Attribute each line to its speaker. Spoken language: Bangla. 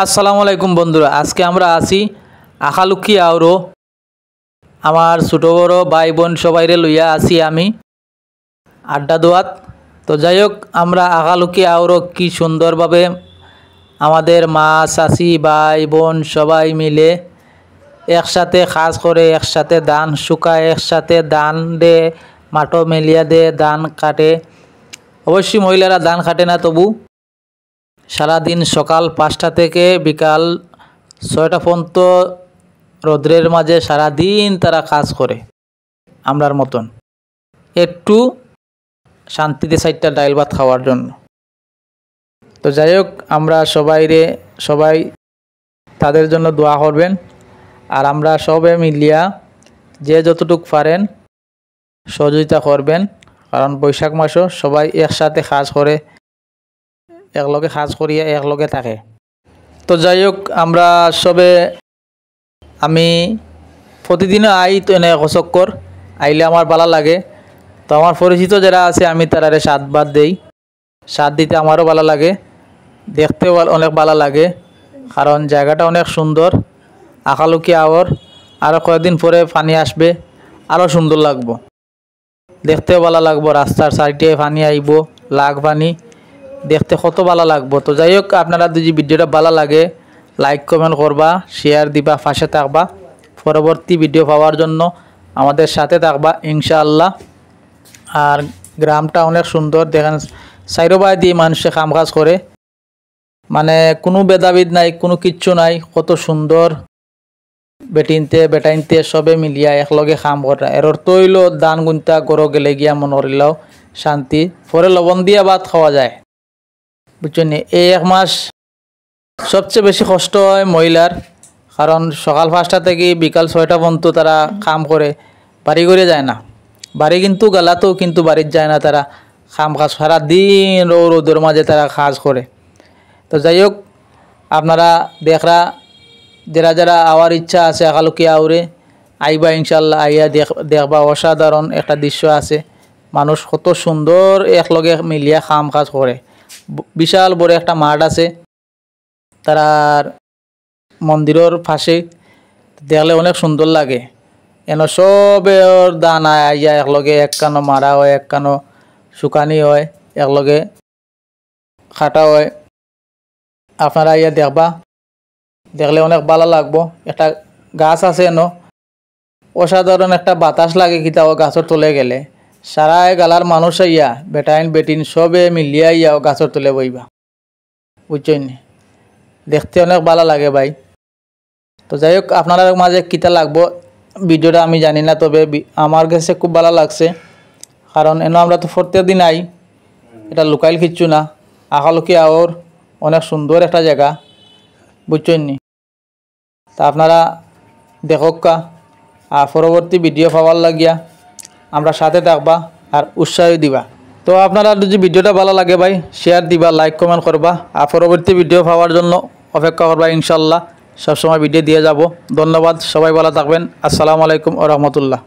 Speaker 1: আসসালামু আলাইকুম বন্ধুরা, আজকে আমরা আছি আখালুকি আউরো। আমার ছোটো বড়ো ভাই বোন সবাইরে লইয়া আছি আমি আড্ডা দোয়াত। তো যাই হোক, আমরা আখালুকি আউরো কি সুন্দরভাবে আমাদের মা চাচি ভাই বোন সবাই মিলে একসাথে কাজ করে, একসাথে ধান শুকায়, একসাথে ধান দে মাটো মেলিয়া দে ধান কাটে। অবশ্যই মহিলারা ধান কাটে না, তবু সারাদিন সকাল 5টা থেকে বিকাল 6টা পর্যন্ত রৌদ্রের মাঝে সারাদিন তারা কাজ করে আমরার মতন, একটু শান্তিতে 4টা ডাইল ভাত খাওয়ার জন্য। তো যাই হোক, আমরা সবাই তাদের জন্য দোয়া করবেন। আর আমরা সবে মিলিয়া যে যতটুক পারেন সহযোগিতা করবেন, কারণ বৈশাখ মাসও সবাই একসাথে কাজ করে, একলগে কাজ করিয়া একলগে থাকে। তো যাই হোক, আমরা আমি প্রতিদিনও আই, তো এনে চক্কর আইলে আমার ভালো লাগে। তো আমার পরিচিত যারা আছে আমি তারারে সাত ভাত দেই, সাত দিতে আমারও ভালো লাগে, দেখতেও অনেক ভালো লাগে, কারণ জায়গাটা অনেক সুন্দর। আখালুকি আওর আরও কয়েকদিন পরে পানি আসবে, আরও সুন্দর লাগবো, দেখতেও ভালো লাগবো। রাস্তার সাইডে পানি আইব, লাগ পানি, দেখতে কত ভালো লাগবো। তো যাই হোক, আপনারা যদি ভিডিওটা ভালো লাগে লাইক কমেন্ট করবা, শেয়ার দিবা, পাশে থাকবা, পরবর্তী ভিডিও পাওয়ার জন্য আমাদের সাথে থাকবা ইনশাআল্লাহ। আর গ্রামটা অনেক সুন্দর, দেখেন সাইরোবাই দিয়ে মানুষে কাম কাজ করে, মানে কোনো ভেদাভেদ নাই, কোনো কিচ্ছু নাই, কত সুন্দর। বেটাইনতে সবে মিলিয়া একলগে কাম করা, এর অর্থ হইল দান গুনতা গরো গেলে গিয়া মন করিলাও শান্তি, পরে লবণ দিয়া ভাত খাওয়া যায়, বুঝছেন। এই 1 মাস সবচেয়ে বেশি কষ্ট হয় মহিলার, কারণ সকাল 5টা থেকে বিকাল 6টা পর্যন্ত তারা কাম করে, বাড়ি করে যায় না। বাড়ি কিন্তু গালাতেও কিন্তু বাড়ির যায় না, তারা কাম কাজ সারাদিন রোদের মাঝে তারা কাজ করে। তো যাই হোক, আপনারা দেখরা যারা আওয়ার ইচ্ছা আছে আখালুকি আউরে আইবা ইনশাল্লাহ, আইয়া দেখবা অসাধারণ একটা দৃশ্য আছে। মানুষ কত সুন্দর একলগে মিলিয়া কাম কাজ করে। বিশাল বড় একটা মাঠ আছে তারার মন্দিরের পাশে, দেখলে অনেক সুন্দর লাগে। এন সবে ওর দান আইয়া একলগে একখানো মারা হয়, একখানো শুকানি হয়, একলগে খাটা হয়। আপনারা আইয়া দেখবা, দেখলে অনেক ভালো লাগবো। একটা গাছ আছে এনো, অসাধারণ একটা বাতাস লাগে কিতা ও গাছের তলে গেলে, সারা গালার মানুষ আইয়া বেটাইন বেটিন সবে মিলিয়া ইয়া গাছের তলে বইবা, বুঝছেন। দেখতে অনেক ভালো লাগে ভাই। তো যাই হোক, আপনার মাঝে কিতা লাগবো ভিডিওটা আমি জানি না, তবে আমার কাছে খুব ভালো লাগছে, কারণ এনো আমরা তো প্রত্যেক দিন আই, এটা লোকাল কিচ্ছু না। আখালুকি আওর অনেক সুন্দর একটা জায়গা, বুঝছেন। তা আপনারা দেখোকা, আর পরবর্তী ভিডিও পাওয়ার লাগিয়া আমরা সাথে থাকবা আর উৎসাহ দিবা। তো আপনারা যদি ভিডিওটা ভালো লাগে ভাই শেয়ার দিবা, লাইক কমেন্ট করবা, আর পরবর্তী ভিডিও পাওয়ার জন্য অপেক্ষা করবা ইনশাল্লাহ। সবসময় ভিডিও দিয়ে যাব। ধন্যবাদ, সবাই ভালো থাকবেন। আসসালামু আলাইকুম ওয়া রাহমাতুল্লাহ।